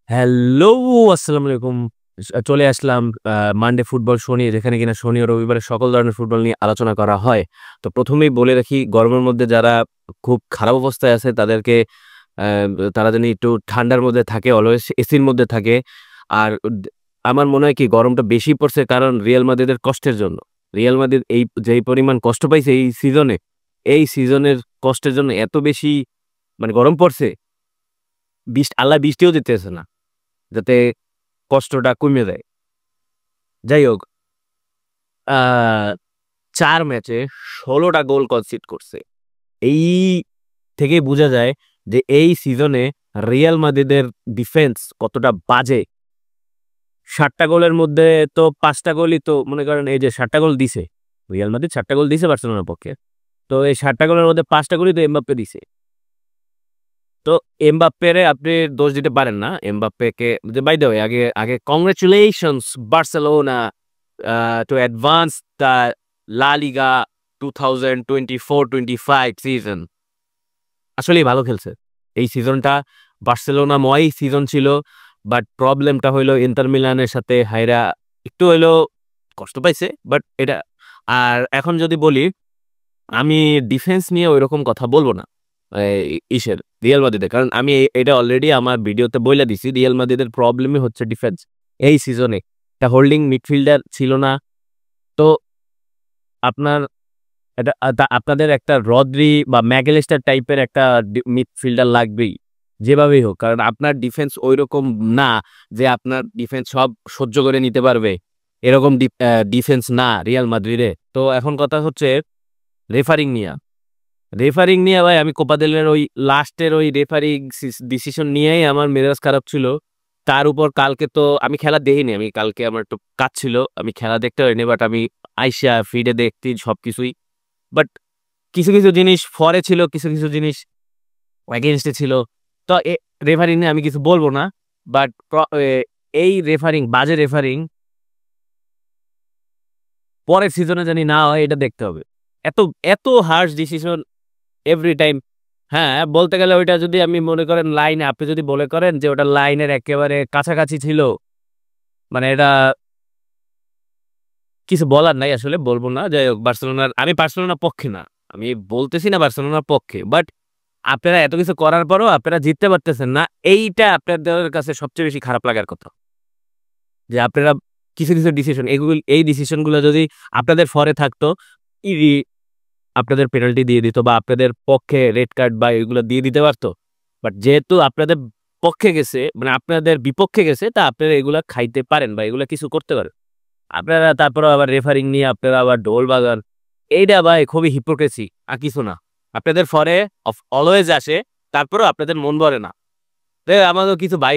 Hello, আসসালামু আলাইকুম। চলে আসলাম মানডে ফুটবল শনি, যেখানে কিনা শনি ও রবিবারে সকল ধরনের ফুটবল নিয়ে আলোচনা করা হয়। তো ১ম এই বলে রাখি, গরমের মধ্যে যারা খুব খারাপ অবস্থায় আছে তাদেরকে অ্যা তারা যেন একটু ঠান্ডার মধ্যে থাকে, অলওয়েজ এসির মধ্যে থাকে। আর আমার মনে হয় কি গরমটা বেশি পড়ছে কারণ রিয়াল মাদ্রিদের কষ্টের জন্য। রিয়াল মাদ্রিদ যেই পরিমাণ কষ্ট পাইছে এই সিজনের কষ্টের জন্য এত বেশি মানে গরম পড়ছে, আল্লাহ বৃষ্টিও দিতেছে না। যাতে কষ্টটা কমে যায়। যাই হোক, আ ৪ ম্যাচে ১৬ টা গোল কনসিড করছে। এই থেকেই বুঝা যায় যে এই সিজনে রিয়াল মাদ্রিদের ডিফেন্স কতটা বাজে। ৭ টা গোলের মধ্যে তো ৫ টা গোলই তো মনে করেন, এই যে ৭ টা গোল দিছে। রিয়াল মাদ্রিদ ৭ টা গোল দিছে বার্সেলোনার পক্ষে। তো এই ৭ টা গোলের মধ্যে ৫ টা গোলই তো এমবাপ্পে দিছে। তো এমবাপ্পেরে আপনি দোষ দিতে পারেন না। এমবাপ্পেকে যে বাই দ্য ওয়ে আগে congratulations Barcelona to advance the La Liga 2024-25 season. আসলেই ভালো খেলছে। এই সিজনটা বার্সেলোনাময় সিজন ছিল। বাট প্রবলেমটা হইলো ইন্টার মিলানের সাথে হাইরা একটু হইলেও কষ্ট পাইছে। বাট এটা আর এখন যদি বলি, আমি ডিফেন্স নিয়ে ঐরকম কথা বলব না। রিয়াল মাদ্রিদের। কারণ আমি এটা অলরেডি আমার ভিডিওতে বইলা দিছি। রিয়াল মাদ্রিদের প্রবলেমই হচ্ছে ডিফেন্স এই সিজনে। একটা হোল্ডিং মিডফিল্ডার ছিল না। তো আপনার আপনাদের একটা রদ্রি বা ম্যাগালেস্টার টাইপের একটা মিডফিল্ডার লাগবেই। যেভাবেই হোক। কারণ আপনার ডিফেন্স ঐরকম না যে আপনার ডিফেন্স সব সহ্য করে নিতে পারবে। এরকম ডিফেন্স না রিয়াল মাদ্রিদে। তো এখন কথা হচ্ছে রেফারিং নিয়া। রেফারিং নিয়ে ভাই, আমি কোপা দেল রের ওই লাস্টের ওই রেফারিং ডিসিশন নিয়েই আমার মেজাজ খারাপ ছিল। তার উপর কালকে তো আমি খেলা দেখিনি। আমি কালকে আমার একটু কাজ ছিল। আমি খেলা দেখতে পারিনি। বাট আমি আইসা ফিডে দেখছি সবকিছুই। বাট কিছু জিনিস ফরে ছিল, কিছু জিনিস এগেইনস্ট এ ছিল। তো রেফারিং নিয়ে আমি কিছু বলব না। বাট এই বাজে রেফারিং পরের সিজনে জানি না হয়, এটা দেখতে হবে। এত এত হার্শ ডিসিশন এভরি টাইম। হ্যাঁ, বলতে গেলে ওইটা যদি আমি মনে করেন লাইনে, আপনি যদি মনে করেন যে ওটা লাইনের একেবারে কাছাকাছি ছিল, মানে এটা কিছু বলার নাই, আসলে বলব না। যাই হোক, আমি বার্সেলোনার পক্ষে না। আমি বলতেছি না বার্সেলোনার পক্ষে। বাট আপনারা এত কিছু করার পরও আপনারা জিততে পারতেছেন না। এইটা আপনাদের কাছে সবচেয়ে বেশি খারাপ লাগার কথা। যে আপনারা কিছু ডিসিশন, এই ডিসিশন গুলো যদি আপনাদের ফরে থাকতো, ইজি আপনাদের পেনাল্টি দিয়ে দিত বা আপনাদের পক্ষে রেড কার্ড বা এগুলো দিয়ে দিতে পারতো। বাট যেহেতু আপনাদের পক্ষে গেছে, মানে আপনাদের বিপক্ষে গেছে, তা আপনারা এগুলা খাইতে পারেন বা এগুলা কিছু করতে পারেন। আপনারা তারপরেও আবার রেফারিং নিয়ে আপনারা আবার ঢোল বাজান। এইটা ভাই খুবই হিপোক্রেসি, আর কিছু না। আপনাদের ফরে অলওয়েজ আসে, তারপরেও আপনাদের মন ভরে না। আমাদের কিছু ভাই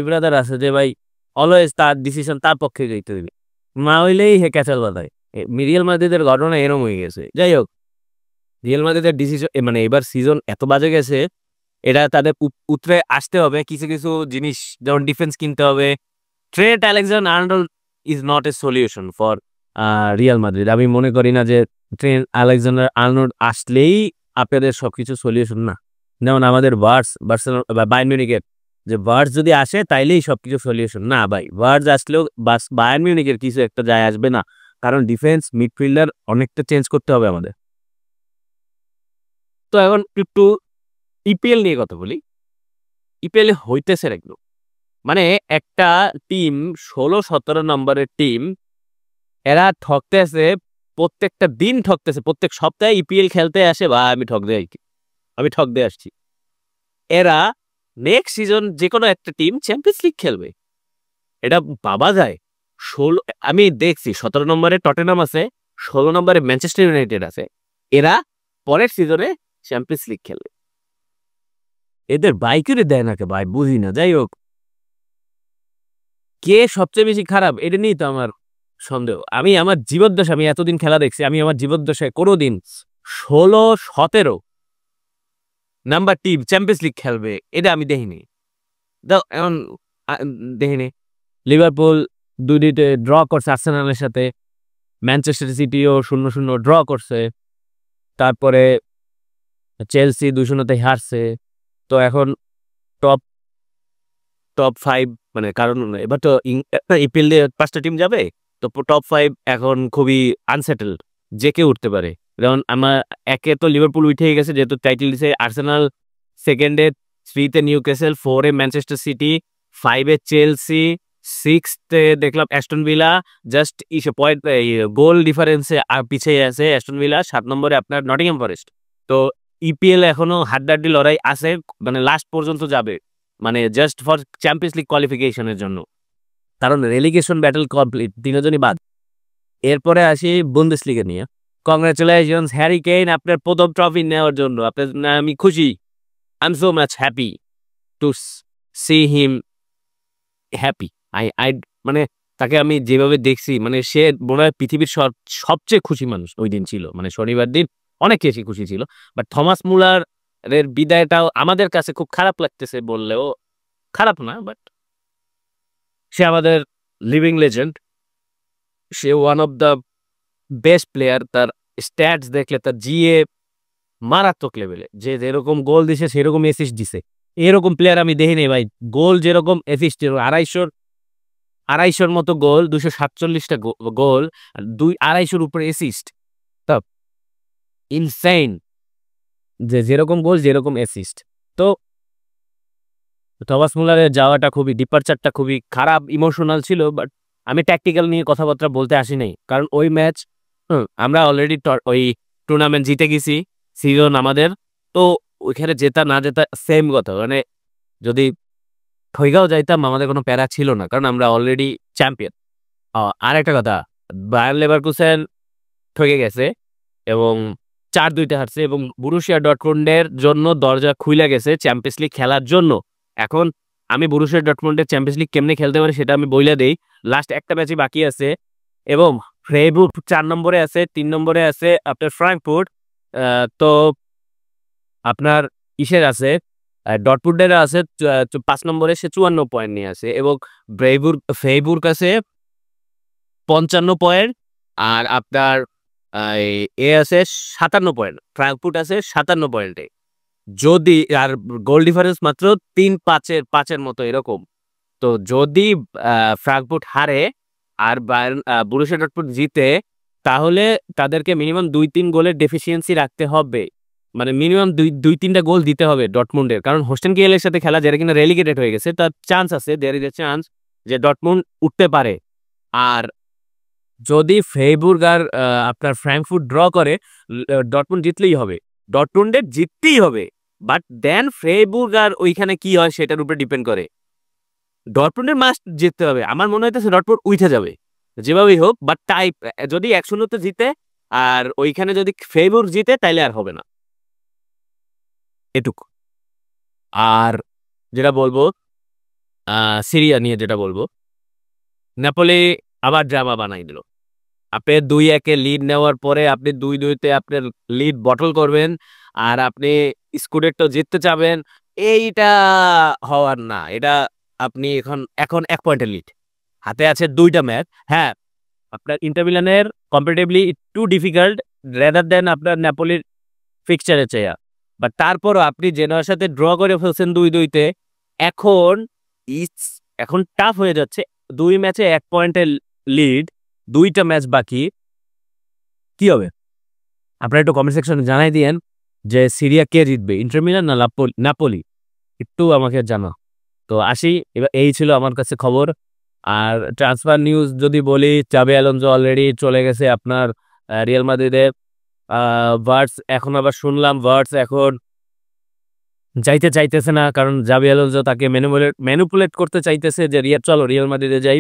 ব্রাদার আছে যে ভাই অলওয়েজ তার ডিসিশন তার পক্ষে যাইতে দিবে, না হইলেই হে ক্যাচাল বাধায়। রিয়াল মাদ্রিদের ঘটনা এরম হয়ে গেছে। যাই হোক, রিয়াল মাদ্রিদের ডিসিশন মানে এবার সিজন এত বাজে গেছে, এটা তাদের উতরে আসতে হবে। কিছু জিনিস যেমন ডিফেন্স কিনতে হবে। Trent Alexander-Arnold is not a solution for Real Madrid. আমি মনে করি না যে ট্রেন্ট আলেকজান্ডার-আর্নল্ড আসলেই আপনাদের সবকিছু সলিউশন না। যেমন আমাদের বার্সেলোনা বা বায়ার্ন মিউনিখের যে যদি আসে তাইলেই সবকিছু সলিউশন না ভাই। আসলেও বায়ার্ন মিউনিখের কিছু একটা যায় আসবে না। কারণ ডিফেন্স, মিডফিল্ডার অনেকটা চেঞ্জ করতে হবে আমাদের। তো এখন একটু ইপিএল নিয়ে কথা বলি। ইপিএল এ হইতেছে একদম, মানে একটা টিম ১৬-১৭ নম্বরের টিম, এরা ঠকতেছে, প্রত্যেকটা দিন ঠকতেছে। প্রত্যেক সপ্তাহে ইপিএল খেলতে আসে বা আমি ঠক দিয়ে আসছি। এরা নেক্সট সিজন যেকোনো একটা টিম চ্যাম্পিয়ন্স লিগ খেলবে। এটা ভাবা যায়? ১৬ আমি দেখছি ১৭ নম্বরে টটেনহাম আছে, ১৬ নম্বরে ম্যানচেস্টার ইউনাইটেড আছে। এরা পরের সিজনে চ্যাম্পিয়ন্স লিগ খেলবে। এদের বাই করে দেয় না কে ভাই, বুঝি না। যাই হোক, কে সবচেয়ে বেশি খারাপ এটা নিয়েই তো আমার সন্দেহ। আমি আমার জীবদ্দশায়, আমি এতদিন খেলা দেখছি, আমি আমার জীবদ্দশায় কোনোদিন ১৬-১৭ নাম্বার টিম চ্যাম্পিয়ন্স লিগ খেলবে এটা আমি দেখিনি। এখন আ দেখিনি। লিভারপুল ২-২ ড্র করছে আর্সেনালের সাথে। ম্যানচেস্টার সিটিও ০-০ ড্র করছে। তারপরে চেলসি ২-০ তে হারছে। তো এখন টপ টপ 5 মানে কারণ এবার তো ইপিএল এ 5টা টিম যাবে। তো টপ 5 এখন খুবই আনসেটেলড। যে কেউ উঠতে পারে। যেমন আমার একে তো লিভারপুল উঠেই গেছে যেহেতু টাইটেল দিছে। আর্সেনাল 2nd এ, 3 তে নিউক্যাসল, 4 এ ম্যানচেস্টার সিটি, 5 এ চেলসি, 6th এ দেখলাম অ্যাস্টন ভিলা জাস্ট পয়েন্ট গোল ডিফারেন্সে আর পিছিয়ে আছে অ্যাস্টন ভিলা। 7 নম্বরে আপনার নটিংহ্যাম ফরেস্ট। তো ইপিএল এখনো হাড্ডাহাড্ডি লড়াই আছে, মানে লাস্ট পর্যন্ত যাবে, মানে জাস্ট ফর চ্যাম্পিয়ন্স লিগ কোয়ালিফিকেশনের জন্য। কারণ রেলিগেশন ব্যাটল কমপ্লিট, 3 জনই বাদ। এরপরে আসি বুন্দেসলিগা নিয়ে। কংগ্রাচুলেশনস হ্যারি কেইন আপনার প্রথম ট্রফি নেওয়ার জন্য। আপনার আমি খুশি। I am so much happy to see him happy. I মানে তাকে আমি যেভাবে দেখছি, মানে সে মনে হয় পৃথিবীর সবচেয়ে খুশি মানুষ ওই দিন ছিল, মানে শনিবার দিন অনেক বেশি খুশি ছিল। বাট থমাস মুলার এর বিদায়টাও আমাদের কাছে খুব খারাপ লাগতেছে বললেও খারাপ না, বাট সে আমাদের living legend. Say one of the best player. তার স্ট্যাটস দেখলে তার জিএ মারাত্মক লেভেলে। যে যেরকম গোল দিছে সেরকম অ্যাসিস্ট দিছে। এরকম প্লেয়ার আমি দেখিনি ভাই। গোল যেরকম অ্যাসিস্ট, 250 মতো গোল, 247টা গোল, আর 250 উপরে অ্যাসিস্ট। তা ইনসেইন যে যেরকম গোল যেরকম অ্যাসিস্ট। তো থমাস মুলারের যাওয়াটা খুবই, ডিপারচারটা খুবই খারাপ, ইমোশনাল ছিল। বাট আমি ট্যাকটিক্যাল নিয়ে কথাবার্তা বলতে আসি নাই, কারণ ওই ম্যাচ আমরা অলরেডি ওই টুর্নামেন্ট জিতে গেছি, সিজন আমাদের। তো ওইখানে জেতা না জেতা সেম কথা, মানে যদি থইগাও যাইতাম আমাদের কোনো প্যারা ছিল না, কারণ আমরা অলরেডি চ্যাম্পিয়ন। আর একটা কথা, বায়ার লেভারকুসেন ঠকে গেছে এবং 4-2 হারছে, এবং বুরুশিয়া ডটমুন্ডের জন্য দরজা খুলে গেছে চ্যাম্পিয়ন্স লিগ খেলার জন্য। এখন আমি বুরুশিয়া ডটমুন্ডের চ্যাম্পিয়ন্স লিগ কেমনে খেলতে পারে সেটা আমি বইলা দেই। লাস্ট একটা ম্যাচই বাকি আছে, এবং ফ্রেইবুর্গ 4 নম্বরে আছে, 3 নম্বরে আছে আপনার ফ্রাঙ্কফুর্ট। তো আপনার ইসের আছে ডটমুন্ডের আছে 5 নম্বরে, সে 54 পয়েন্ট নিয়ে আছে, এবং ফ্রেইবুর্গ আছে 55 পয়েন্ট, আর আপনার আছে 57 পয়েন্ট, ফ্রাঙ্কফুর্ট আছে 57 পয়েন্টে। যদি আর গোল ডিফারেন্স মাত্র 3-5-5 মতো এরকম। তো যদি ফ্রাঙ্কফুর্ট হারে আর বুরুসিয়া ডটমুন্ড জিতে, তাহলে তাদেরকে মিনিমাম 2-3 গোলের ডেফিসিয়েন্সি রাখতে হবে, মানে মিনিমাম 2-3টা গোল দিতে হবে ডটমুন্ডের, কারণ হোস্টেন কিয়েলের সাথে খেলা, যারা কিনা রেলিগেটেড হয়ে গেছে, তার চান্স আছে, দেয়ার ইজ এ চান্স যে ডটমুন্ড উঠতে পারে। আর যদি ফ্রেইবুর্গ আর আপনার ফ্রাঙ্কফুর্ট ড্র করে, ডটমুন্ড জিতলেই হবে, ডটমুন্ডের জিততেই হবে। বাট দেন ফ্রেইবুর্গ আর ওইখানে কি হয় সেটার উপরে ডিপেন্ড করে। ডটমুন্ডের মাস্ট জিততে হবে, আমার মনে হইতেছে ডটমুন্ড উঠে যাবে যেভাবেই হোক, বাট যদি 1-0 জিতে আর ওইখানে যদি ফ্রেইবুর্গ জিতে তাইলে আর হবে না, এটুকু। আর যেটা বলবো সিরিয়া নিয়ে যেটা বলবো, নেপোলি আবার ড্রামা বানাই দিল। আপনি 2-1 লিড নেওয়ার পরে আপনি 2-2 আপনার লিড বটল করবেন, আর আপনি স্কুডেট্টো জিততে চাবেন, এইটা হওয়ার না। এটা আপনি এখন এখন 1 পয়েন্টের লিড হাতে আছে, 2টা ম্যাচ। হ্যাঁ, আপনার ইন্টার মিলানের কম্পারেটিভলি একটু ডিফিকাল্ট রেদার দেন আপনার নেপোলির ফিক্সচারের চেয়ে, বাট তারপরও আপনি জেনোয়ার সাথে ড্র করে ফেলছেন 2-2-তে। এখন এখন টাফ হয়ে যাচ্ছে। 2 ম্যাচে 1 পয়েন্টের লিড, 2টা ম্যাচ বাকি, কি হবে? আপনারা একটু কমেন্ট সেকশনে জানাই দিয়েন যে সিরিয়া কে জিতবে, ইন্টার মিলান না নাপোলি, একটু আমাকে জানা। তো আসি, এবার এই ছিল আমার কাছে খবর। আর ট্রান্সফার নিউজ যদি বলি, চাবি অ্যালোনসো অলরেডি চলে গেছে আপনার রিয়াল মাদ্রিদে। ভার্টস এখন আবার শুনলাম ভার্টস এখন যাইতে চাইতেছে না, কারণ জাবি অ্যালোনসো তাকে ম্যানিপুলেট করতে চাইতেছে যে চলো রিয়াল মাদ্রিদে যাই।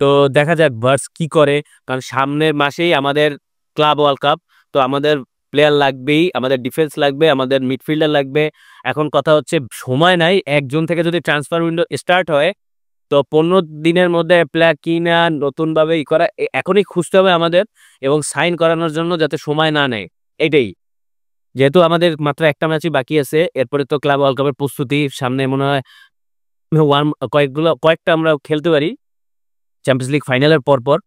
তো দেখা যাক ভার্টস কি করে, কারণ সামনের মাসেই আমাদের ক্লাব ওয়ার্ল্ড কাপ। তো আমাদের প্লেয়ার লাগবেই, আমাদের ডিফেন্স লাগবে, আমাদের মিডফিল্ডার লাগবে। এখন কথা হচ্ছে সময় নাই, 1 জুন থেকে যদি ট্রান্সফার উইন্ডো স্টার্ট হয়, তো 15 দিনের মধ্যে প্লেয়ার কিনা নতুনভাবে করা এখনই খুঁজতে হবে আমাদের, এবং সাইন করানোর জন্য যাতে সময় না নেয়, এটাই। যেহেতু আমাদের মাত্র একটা ম্যাচই বাকি আছে, এরপরে তো ক্লাব ওয়ার্ল্ড কাপের প্রস্তুতি সামনে, মনে হয় কয়েকটা আমরা খেলতে পারি চ্যাম্পিয়ন্স লিগ ফাইনালের পরপর।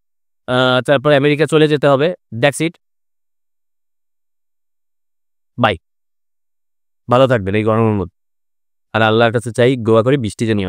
তারপর আমেরিকা চলে যেতে হবে। That's it, bye. ভালো থাকবেন এই গরমের মধ্যে, আর আল্লাহর কাছে চাই দোয়া করি বৃষ্টি জানিয়ে